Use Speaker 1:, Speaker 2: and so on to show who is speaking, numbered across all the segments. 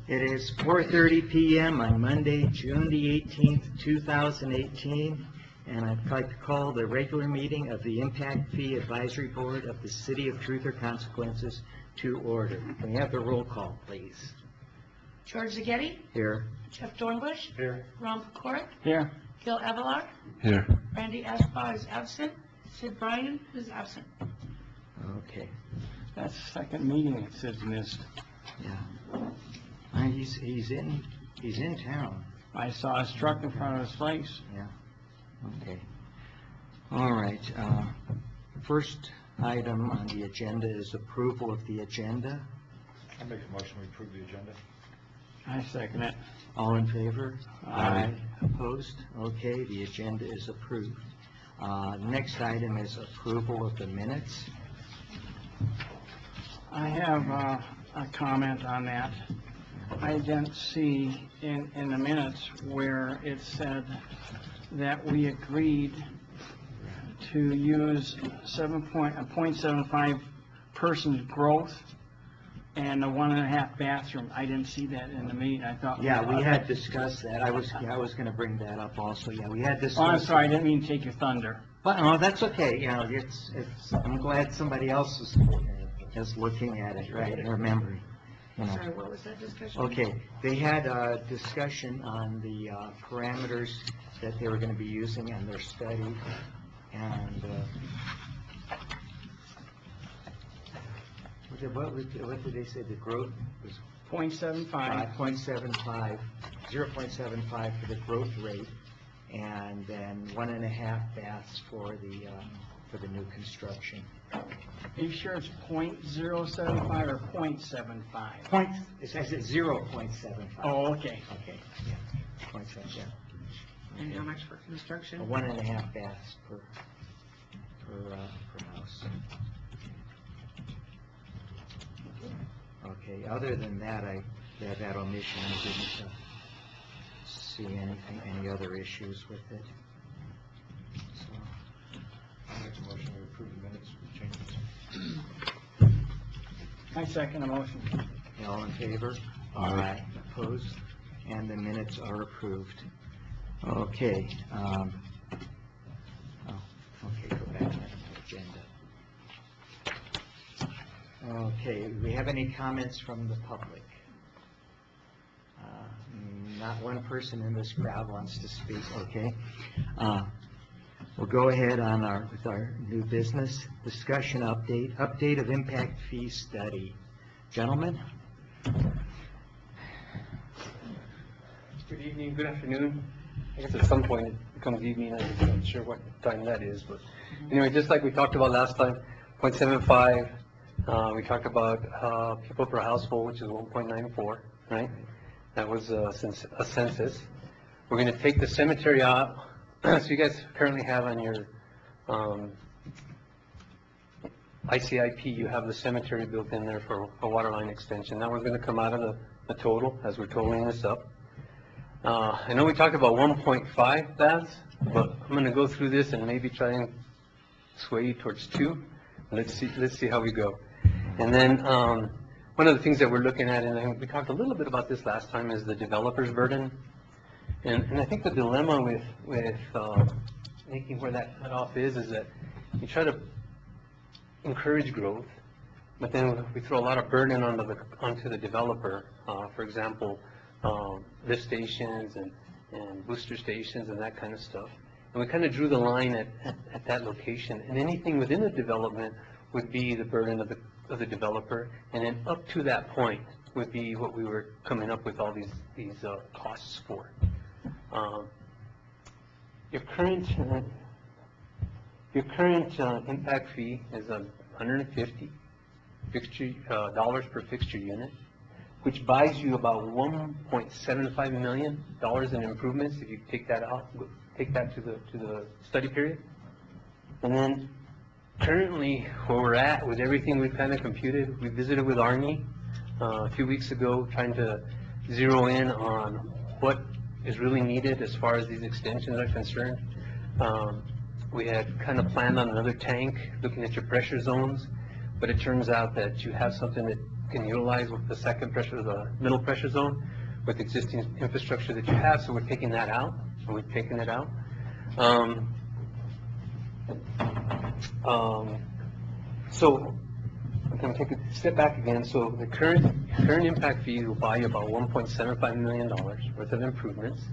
Speaker 1: It is 4:30 p.m. on Monday, June the 18th, 2018, and I'd like to call the regular meeting of the Impact Fee Advisory Board of the City of Truth or Consequences to order. Can we have the roll call, please?
Speaker 2: George Zagetti,
Speaker 1: Here.
Speaker 2: Jeff Dornbush,
Speaker 1: Here.
Speaker 2: Ron Pecoric,
Speaker 1: Here.
Speaker 2: Gil Evelar,
Speaker 3: Here.
Speaker 2: Randy Ashbaugh is absent, Sid Bryan is absent.
Speaker 1: Okay.
Speaker 3: That's the second meeting it says missed.
Speaker 1: Yeah. He's in town.
Speaker 3: I saw his truck in front of his place.
Speaker 1: Yeah. Okay. All right. First item on the agenda is approval of the agenda.
Speaker 4: I make a motion we approve the agenda.
Speaker 3: I second it.
Speaker 1: All in favor?
Speaker 3: Aye.
Speaker 1: Opposed? Okay, the agenda is approved. Next item is approval of the minutes.
Speaker 3: I have a comment on that. I didn't see in the minutes where it said that we agreed to use 0.75 persons growth and a 1.5 bathroom. I didn't see that in the meeting. I thought.
Speaker 1: Yeah, we had discussed that. I was going to bring that up also. Yeah, we had discussed.
Speaker 3: Oh, I'm sorry, I didn't mean to take your thunder.
Speaker 1: But no, that's okay. You know, I'm glad somebody else is looking at it, right, and remembering. You know.
Speaker 2: Sorry, what was that discussion?
Speaker 1: Okay, they had a discussion on the parameters that they were going to be using in their study, and what did they say? The growth was
Speaker 3: 0.75.
Speaker 1: 0.75 for the growth rate, and then 1.5 baths for the new construction.
Speaker 3: Are you sure it's 0.075 or 0.75?
Speaker 1: It says it's 0.75.
Speaker 3: Oh, okay.
Speaker 1: Okay, yeah, 0.7, yeah.
Speaker 2: And how much for construction?
Speaker 1: 1.5 baths per house. Okay, other than that, that omission, I didn't see any other issues with it. So,
Speaker 4: I make a motion we approve the minutes with changes.
Speaker 3: I second the motion.
Speaker 1: all in favor?
Speaker 3: Aye.
Speaker 1: Opposed? And the minutes are approved. Okay. Okay, go back to the agenda. Okay, do we have any comments from the public? Not one person in this crowd wants to speak, okay? We'll go ahead with our new business discussion update of impact fee study. Gentlemen?
Speaker 5: Good evening, good afternoon. I guess at some point it becomes evening, I'm not sure what time that is, but anyway, just like we talked about last time, 0.75, we talked about people per household, which is 1.94, right? That was a census. We're going to take the cemetery out. So you guys currently have on your ICIP, you have the cemetery built in there for a water line extension. That one's going to come out of the total as we're totaling this up. I know we talked about 1.5 baths, but I'm going to go through this and maybe try and sway you towards 2. Let's see how we go. And then one of the things that we're looking at, and we talked a little bit about this last time, is the developer's burden. And I think the dilemma with making where that cutoff is that you try to encourage growth, but then we throw a lot of burden onto the developer. For example, lift stations and booster stations and that kind of stuff. And we kind of drew the line at that location. And anything within the development would be the burden of the developer, and then up to that point would be what we were coming up with all these costs for. Your current impact fee is $150 dollars per fixture unit, which buys you about $1.75 million in improvements if you take that out, take that to the study period. And then currently where we're at with everything we've kind of computed, we visited with Arnie a few weeks ago trying to zero in on what is really needed as far as these extensions are concerned. We had kind of planned on another tank looking at your pressure zones, but it turns out that you have something that can utilize with the second pressure, the middle pressure zone, with existing infrastructure that you have, so we're taking that out, and we've taken it out. So, I'm gonna take a step back again, so the current impact fee will buy you about $1.75 million worth of improvements,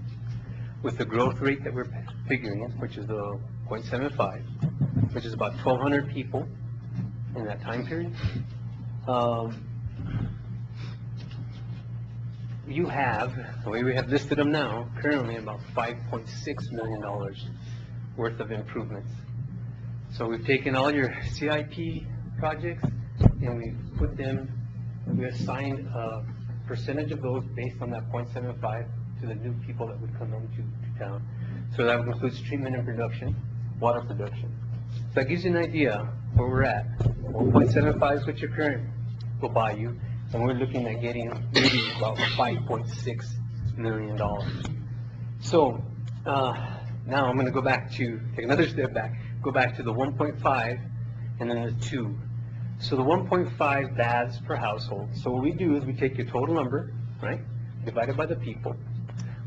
Speaker 5: with the growth rate that we're figuring, which is the 0.75, which is about 1,200 people in that time period. You have, the way we have listed them now, currently about $5.6 million worth of improvements. So we've taken all your CIP projects and we put them, we assigned a percentage of those based on that 0.75 to the new people that would come into town. So that includes treatment and production, water production. So that gives you an idea where we're at. 1.75 is what your current will buy you, and we're looking at getting maybe about $5.6 million. So now I'm going to go back to, take another step back, go back to the 1.5 and then the 2. So the 1.5 baths per household. So what we do is we take your total number, right, divided by the people.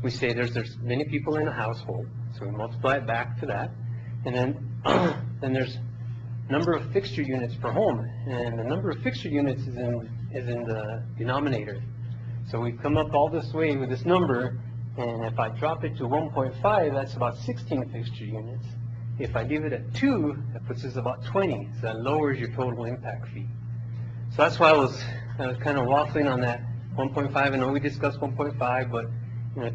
Speaker 5: We say there's many people in a household, so we multiply it back to that, and then there's number of fixture units per home, and the number of fixture units is in the denominator. So we've come up all this way with this number, and if I drop it to 1.5, that's about 16 fixture units. If I leave it at 2, that puts us about 20, so that lowers your total impact fee. So that's why I was kind of waffling on that 1.5. I know we discussed 1.5, but you know,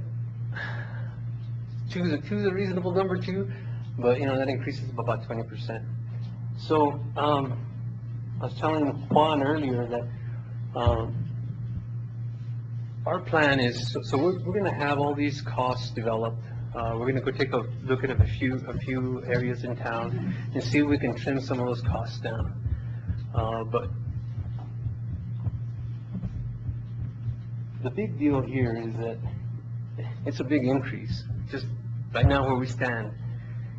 Speaker 5: 2 is a reasonable number too, but you know that increases about 20%. So I was telling Juan earlier that our plan is, so we're going to have all these costs developed. We're going to go take a look at a few areas in town and see if we can trim some of those costs down. But the big deal here is that it's a big increase. Just right now where we stand,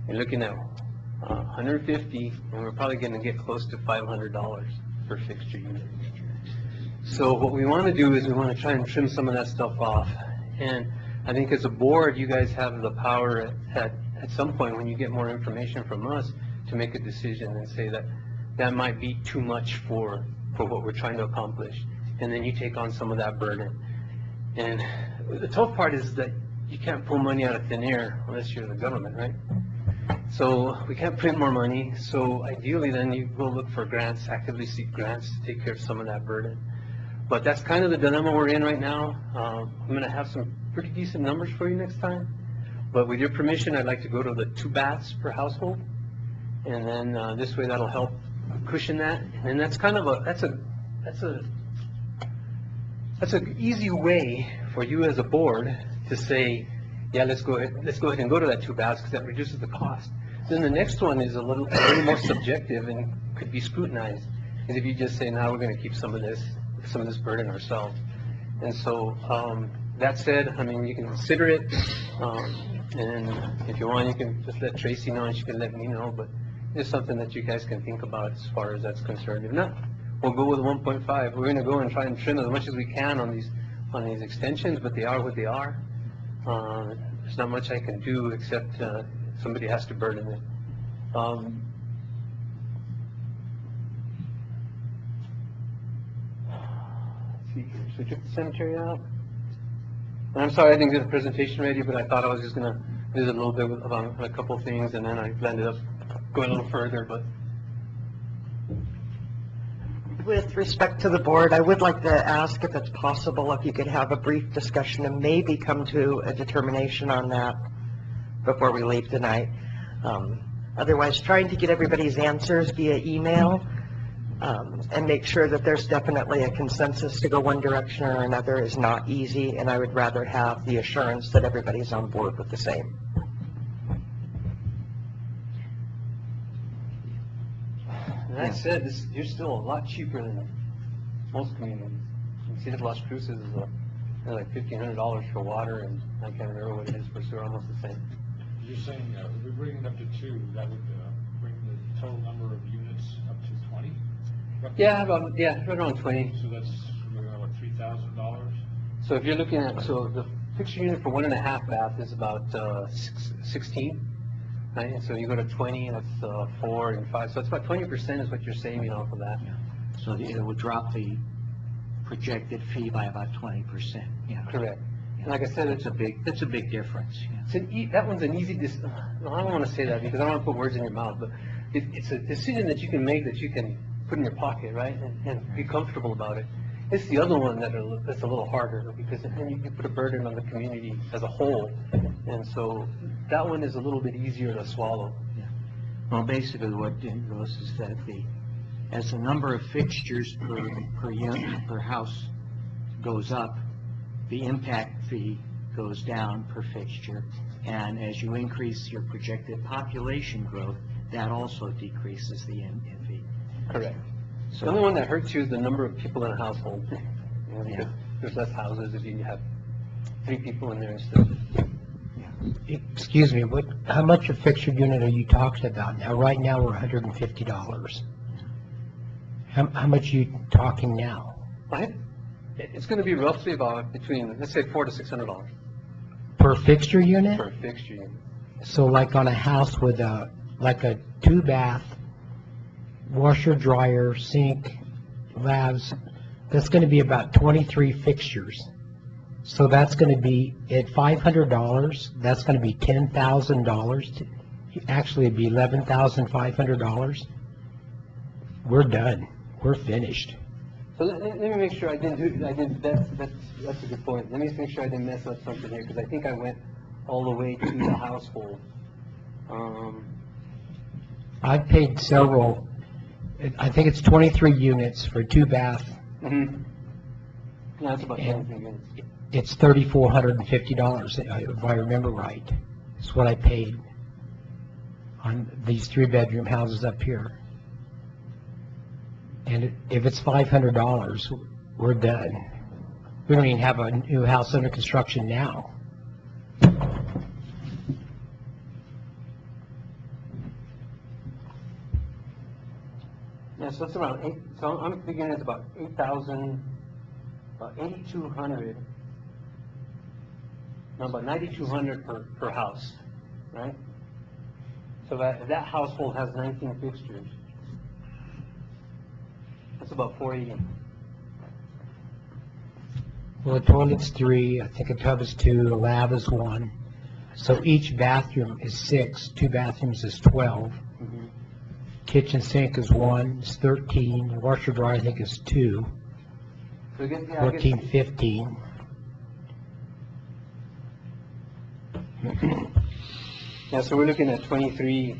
Speaker 5: you're looking at 150, and we're probably going to get close to $500 per fixture unit. So what we want to do is we want to try and trim some of that stuff off. And I think as a board, you guys have the power at some point when you get more information from us to make a decision and say that that might be too much for what we're trying to accomplish. And then you take on some of that burden. And the tough part is that you can't pull money out of thin air unless you're the government, right? So we can't print more money. So ideally then you go look for grants, actively seek grants to take care of some of that burden. But that's kind of the dilemma we're in right now. I'm going to have some pretty decent numbers for you next time. But with your permission, I'd like to go to the 2 baths per household. And then this way that'll help cushion that. And that's kind of that's an easy way for you as a board to say, yeah, let's go ahead and go to that 2 baths because that reduces the cost. Then the next one is a little more subjective and could be scrutinized. Is if you just say, now we're going to keep some of this burden ourselves. And so that said, I mean, you can consider it, and if you want, you can just let Tracy know, and she can let me know. But it's something that you guys can think about as far as that's concerned. If not, we'll go with 1.5. We're going to go and try and trim as much as we can on these extensions, but they are what they are. There's not much I can do except somebody has to burden it. Let's see here. So we took the cemetery out. And I'm sorry I didn't get the presentation ready, but I thought I was just going to visit a little bit about a couple things, and then I ended up going a little further. But
Speaker 6: with respect to the board, I would like to ask if it's possible if you could have a brief discussion and maybe come to a determination on that before we leave tonight. Otherwise, trying to get everybody's answers via email and make sure that there's definitely a consensus to go one direction or another is not easy, and I would rather have the assurance that everybody's on board with the same.
Speaker 5: That said, you're still a lot cheaper than most communities. In City of Las Cruces is like $1,500 for water, and I can't remember what it is for sewer, almost the same.
Speaker 4: You're saying if we bring it up to 2, that would bring the total number of units up to 20?
Speaker 5: Yeah, right around 20.
Speaker 4: So that's, what, $3,000?
Speaker 5: So if you're looking at, so the fixture unit for 1.5 bath is about 16, right? And so you go to 20, that's 4 and 5, so it's about 20% is what you're saving off of that.
Speaker 1: So it would drop the projected fee by about 20%, yeah.
Speaker 5: Correct. And like I said,
Speaker 1: That's a big difference, yeah.
Speaker 5: that one's an easy, no, I don't want to say that because I don't want to put words in your mouth, but it's a decision that you can make that you can put in your pocket, right? And be comfortable about it. It's the other one that's a little harder because then you put a burden on the community as a whole. And so that one is a little bit easier to swallow.
Speaker 1: Well, basically what it goes is that as the number of fixtures per unit, per house goes up, the impact fee goes down per fixture. And as you increase your projected population growth, that also decreases the fee.
Speaker 5: Correct.
Speaker 1: So
Speaker 5: The only one that hurts you is the number of people in a household. You know, because
Speaker 1: Yeah.
Speaker 5: there's less houses if you have 3 people in there instead of.
Speaker 7: Excuse me, how much a fixture unit are you talking about? Now, right now, we're $150. How much are you talking now?
Speaker 5: It's going to be roughly about between, let's say, $400 to $600
Speaker 7: Per fixture unit?
Speaker 5: per fixture unit.
Speaker 7: So like on a house with like a 2-bath, washer, dryer, sink, lavs, that's gonna be about 23 fixtures. So that's gonna be, at $500, that's gonna be $10,000. Actually, it'd be $11,500. We're done. We're finished.
Speaker 5: So let me make sure that's a good point. Let me just make sure I didn't mess up something here, because I think I went all the way to the household.
Speaker 7: I've paid several, I think it's 23 units for 2-bath.
Speaker 5: No, that's about
Speaker 7: And
Speaker 5: 23 minutes.
Speaker 7: it's $3,450, if I remember right. It's what I paid on these 3-bedroom houses up here. And if it's $500, we're done. We don't even have a new house under construction now.
Speaker 5: Yeah, so it's around 8, so I'm figuring it's about 8,000, about 8,200, no, about 9,200 per house, right? So that household has 19 fixtures. That's about 480.
Speaker 7: Well, the toilet's 3, I think a tub is 2, the lab is 1. So each bathroom is 6, 2 bathrooms is 12. Kitchen sink is 1, it's 13. Washer dryer, I think, is 2,
Speaker 5: So I guess,
Speaker 7: 14, 15.
Speaker 5: Yeah, so we're looking at 23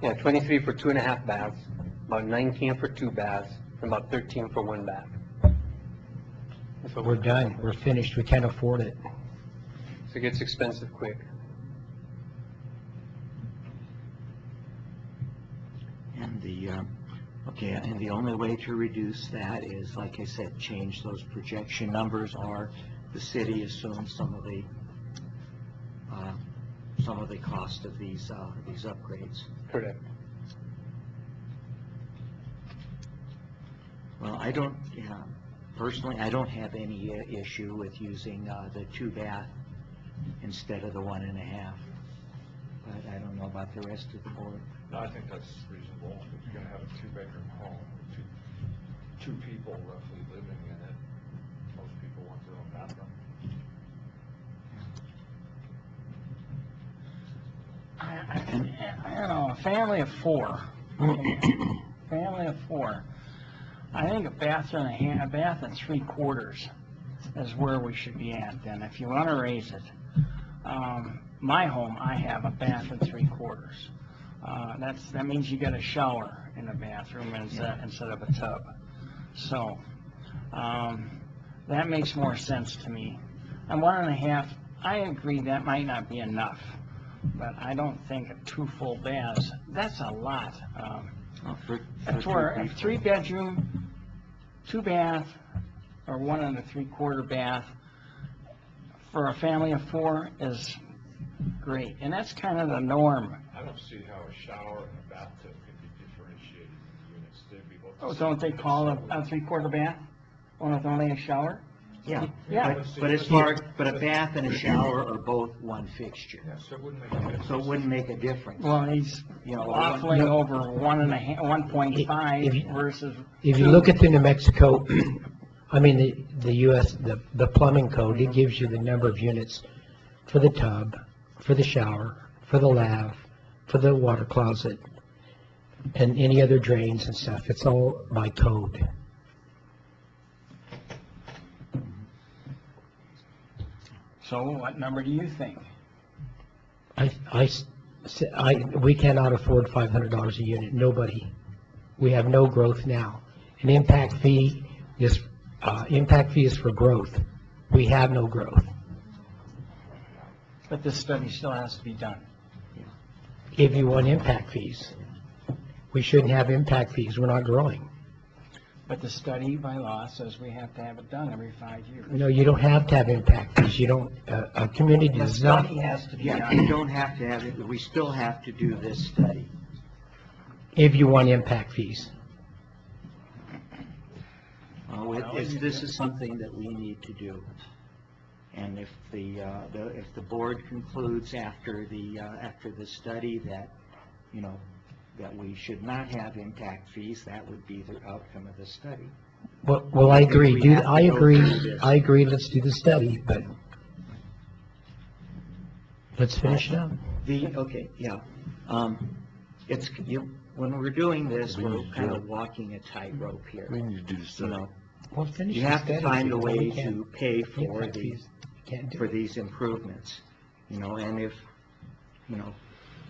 Speaker 5: for 2.5 baths, about 19 for 2 baths, and about 13 for 1 bath. That's what
Speaker 7: We're done, we're finished, we can't afford it.
Speaker 5: So it gets expensive quick.
Speaker 1: And the only way to reduce that is, like I said, change those projection numbers, or the city assumes some of the cost of these upgrades.
Speaker 5: Correct.
Speaker 1: Well, personally, I don't have any issue with using the 2-bath instead of the 1.5. But I don't know about the rest of the board.
Speaker 4: No, I think that's reasonable. If you're gonna have a 2-bedroom home, two people roughly living in it, most people want their own bathroom.
Speaker 3: I don't know, a family of 4. Family of 4. I think a bath and 3/4 is where we should be at then, if you want to raise it. My home, I have a bath and 3/4. That means you got a shower in the bathroom instead of a tub. So, that makes more sense to me. And 1.5, I agree that might not be enough, but I don't think 2 full baths, that's a lot. For a 3-bedroom, 2-bath, or 1 3/4 bath, for a family of 4 is great, and that's kind of the norm.
Speaker 4: I don't see how a shower and a bathtub could be differentiated in the units. they'd be both.
Speaker 3: Oh, don't they call a three-quarter bath? One with only a shower?
Speaker 1: Yeah,
Speaker 3: Yeah.
Speaker 1: but a bath and a shower are both one fixture,
Speaker 4: Yeah, so it wouldn't make a difference.
Speaker 1: so it wouldn't make a difference.
Speaker 3: Well, he's
Speaker 1: You know,
Speaker 3: waffling
Speaker 7: no.
Speaker 3: over 1.5
Speaker 7: If-
Speaker 3: versus.
Speaker 7: If you
Speaker 3: 2.
Speaker 7: look at the New Mexico, I mean, the US, the plumbing code, it gives you the number of units for the tub, for the shower, for the lav, for the water closet, and any other drains and stuff. It's all by code.
Speaker 3: So what number do you think?
Speaker 7: We cannot afford $500 a unit, nobody. We have no growth now. An impact fee is for growth. We have no growth.
Speaker 3: But this study still has to be done.
Speaker 7: If you want impact fees, we shouldn't have impact fees, we're not growing.
Speaker 3: But the study by law says we have to have it done every 5 years.
Speaker 7: No, you don't have to have impact fees, you don't, a community
Speaker 3: The
Speaker 7: does not.
Speaker 3: study has to be
Speaker 1: Yeah,
Speaker 3: done.
Speaker 1: you don't have to have it, but we still have to do this study.
Speaker 7: If you want impact fees.
Speaker 1: This is something that we need to do. And if the board concludes after the study that, you know, that we should not have impact fees, that would be the outcome of the study.
Speaker 7: Well, I agree,
Speaker 1: We have to go through this.
Speaker 7: I agree, let's do the study, but let's finish it up.
Speaker 1: Okay, yeah. When we're doing this, we're kind of walking a tightrope here.
Speaker 8: We need to do the
Speaker 1: You
Speaker 8: study.
Speaker 1: know,
Speaker 7: Well, finish
Speaker 1: you
Speaker 7: the
Speaker 1: have to
Speaker 7: study.
Speaker 1: find a
Speaker 7: We
Speaker 1: way
Speaker 7: can't-
Speaker 1: to pay for
Speaker 7: impact fees, can't do
Speaker 1: for
Speaker 7: it.
Speaker 1: these improvements, you know, and if, you know,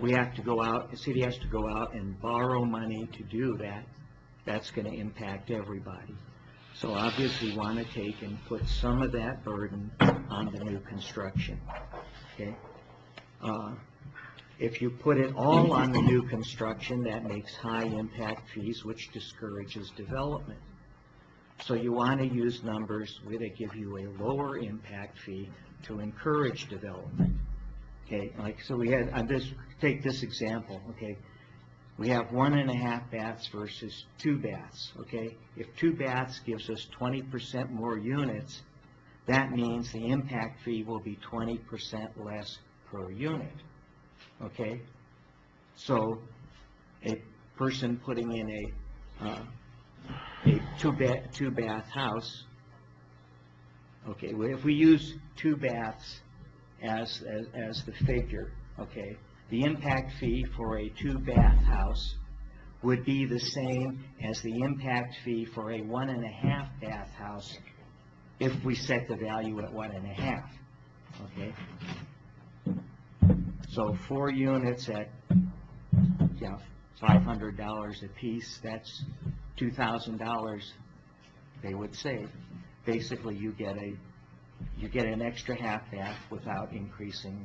Speaker 1: we have to go out, the city has to go out and borrow money to do that, that's gonna impact everybody. So obviously we wanna take and put some of that burden on the new construction, okay? If you put it all on the new construction, that makes high impact fees, which discourages development. So you want to use numbers where they give you a lower impact fee to encourage development. Okay, like, so we had, take this example, okay? We have 1.5 baths versus 2 baths, okay? If 2 baths gives us 20% more units, that means the impact fee will be 20% less per unit, okay? So a person putting in a 2-bath house, okay, well, if we use 2 baths as the figure, okay, the impact fee for a 2-bath house would be the same as the impact fee for a 1.5 bath house if we set the value at 1.5, okay? So 4 units at, yeah, $500 a piece, that's $2,000 they would save. Basically, you get an extra half bath without increasing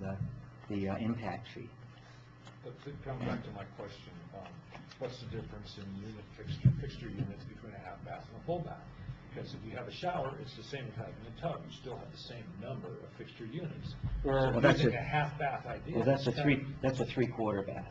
Speaker 1: the impact fee.
Speaker 4: But to come back to my question, what's the difference in fixture units between a half bath and a full bath? Because if you have a shower, it's the same as having a tub. You still have the same number of fixture units.
Speaker 1: Well,
Speaker 4: So
Speaker 1: that's
Speaker 4: using
Speaker 1: a-
Speaker 4: a half bath idea.
Speaker 1: Well, that's a
Speaker 4: instead of-
Speaker 1: 3/4 bath.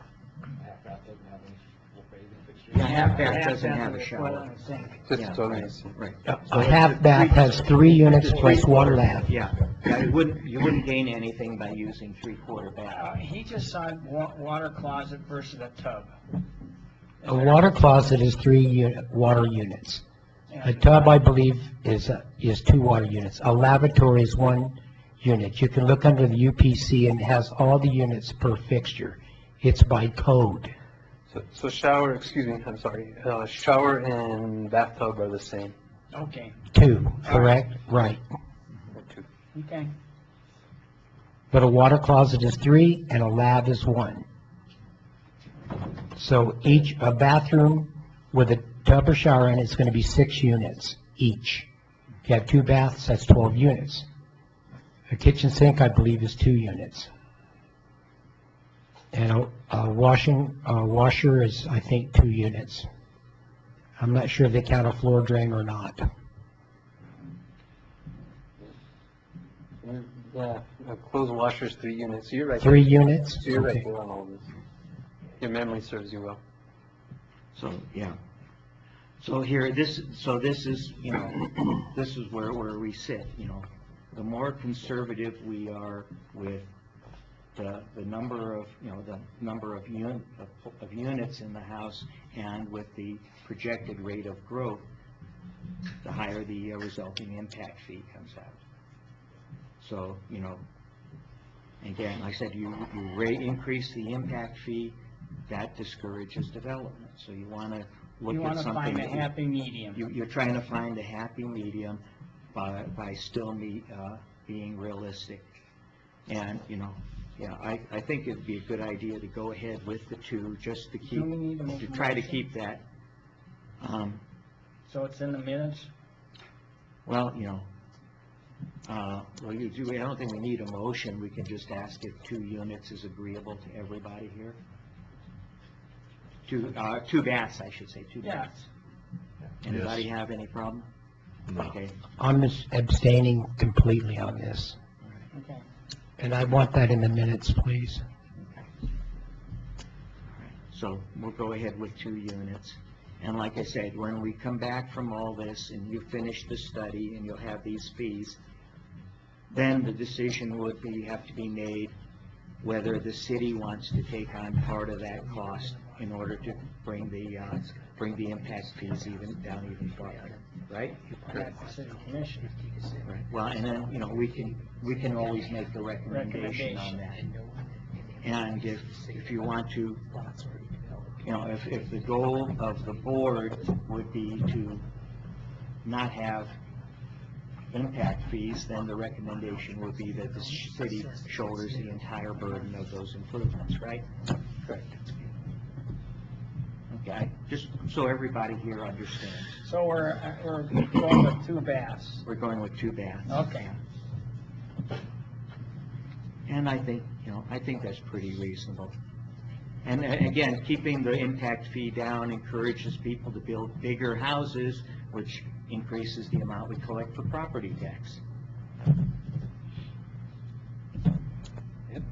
Speaker 4: Half bath doesn't have any full bathing fixtures.
Speaker 1: Yeah, half bath
Speaker 3: Half
Speaker 1: doesn't
Speaker 3: bath
Speaker 1: have a
Speaker 3: with
Speaker 1: shower.
Speaker 3: toilet and sink.
Speaker 5: Just
Speaker 1: Yeah,
Speaker 5: toilets.
Speaker 1: right.
Speaker 7: A half bath has 3 units plus 1 lav.
Speaker 1: Yeah, you wouldn't gain anything by using 3/4 bath.
Speaker 3: He just saw water closet versus a tub.
Speaker 7: A water closet is 3 water units. A tub, I believe, is 2 water units. A lavatory is 1 unit. You can look under the UPC and it has all the units per fixture. It's by code.
Speaker 5: So shower, excuse me, I'm sorry, shower and bathtub are the same.
Speaker 3: Okay,
Speaker 7: 2, correct? Right.
Speaker 5: Or 2.
Speaker 3: okay.
Speaker 7: But a water closet is 3 and a lab is 1. So a bathroom with a tub or shower in it's going to be 6 units each. If you have 2 baths, that's 12 units. A kitchen sink, I believe, is 2 units. And a washer is, I think, 2 units. I'm not sure if they count a floor drain or not.
Speaker 5: Yeah, a closed washer is 3 units. You're right.
Speaker 7: 3 units?
Speaker 5: So you're right
Speaker 7: Okay.
Speaker 5: there on all this. Your memory serves you well.
Speaker 1: So, yeah. So here, this is, you know, this is where we sit, you know. The more conservative we are with the number of, you know, the number of units in the house and with the projected rate of growth, the higher the resulting impact fee comes out. So, you know, again, like I said, you increase the impact fee, that discourages development. So you want to look
Speaker 3: You
Speaker 1: at
Speaker 3: want to
Speaker 1: something.
Speaker 3: find a happy medium.
Speaker 1: You're trying to find a happy medium by still being realistic. And, you know, yeah, I think it'd be a good idea to go ahead with the two, just to keep,
Speaker 3: Do we need to make a
Speaker 1: to try to
Speaker 3: motion?
Speaker 1: keep that.
Speaker 3: So it's in the minutes?
Speaker 1: Well, you know, I don't think we need a motion. We can just ask if 2 units is agreeable to everybody here. 2 baths, I should say, 2
Speaker 3: Yeah.
Speaker 1: baths. Anybody have any problem?
Speaker 8: No.
Speaker 1: Okay.
Speaker 7: I'm abstaining completely on this,
Speaker 3: Okay.
Speaker 7: and I want that in the minutes, please.
Speaker 1: So we'll go ahead with 2 units. And like I said, when we come back from all this and you finish the study and you'll have these fees, then the decision would have to be made whether the city wants to take on part of that cost in order to bring the impact fees down even farther, right?
Speaker 3: That's the city commission.
Speaker 1: Right. Well, and then, you know, we can always make a recommendation on that. And if you want to, you know, if the goal of the board would be to not have impact fees, then the recommendation would be that the city shoulders the entire burden of those improvements, right? Correct. Okay, just so everybody here understands.
Speaker 3: So we're going with 2 baths.
Speaker 1: We're going with 2 baths.
Speaker 3: Okay.
Speaker 1: And I think, you know, I think that's pretty reasonable. And again, keeping the impact fee down encourages people to build bigger houses, which increases the amount we collect for property tax.
Speaker 5: Yep.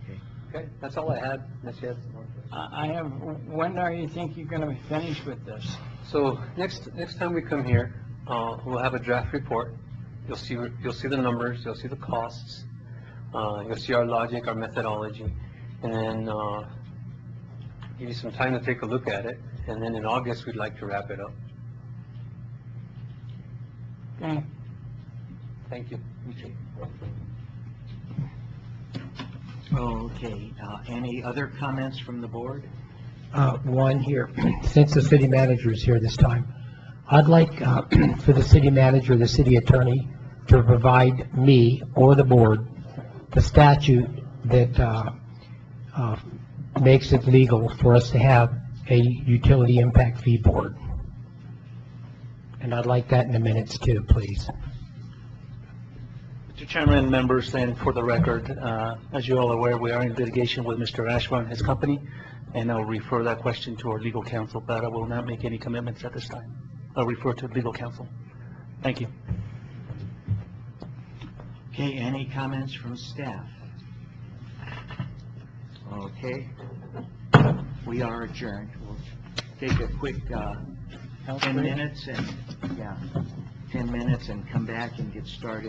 Speaker 1: Okay.
Speaker 5: Okay, that's all I had. Unless you have some more.
Speaker 3: I have, when are you think you're going to be finished with this?
Speaker 5: So next time we come here, we'll have a draft report. You'll see the numbers, you'll see the costs, you'll see our logic, our methodology, and then give you some time to take a look at it. And then in August, we'd like to wrap it up.
Speaker 3: Okay.
Speaker 5: Thank you.
Speaker 1: Okay, any other comments from the board?
Speaker 7: One here, since the city manager is here this time, I'd like for the city manager, the city attorney, to provide me or the board the statute that makes it legal for us to have a utility impact fee board. And I'd like that in the minutes too, please.
Speaker 9: Mr. Chairman, members, and for the record, as you're all aware, we are in litigation with Mr. Ashburn and his company, and I'll refer that question to our legal counsel, but I will not make any commitments at this time. I'll refer to legal counsel. Thank you.
Speaker 1: Okay, any comments from staff? Okay, we are adjourned. We'll take a quick 10 minutes and, yeah, 10 minutes and come back and get started.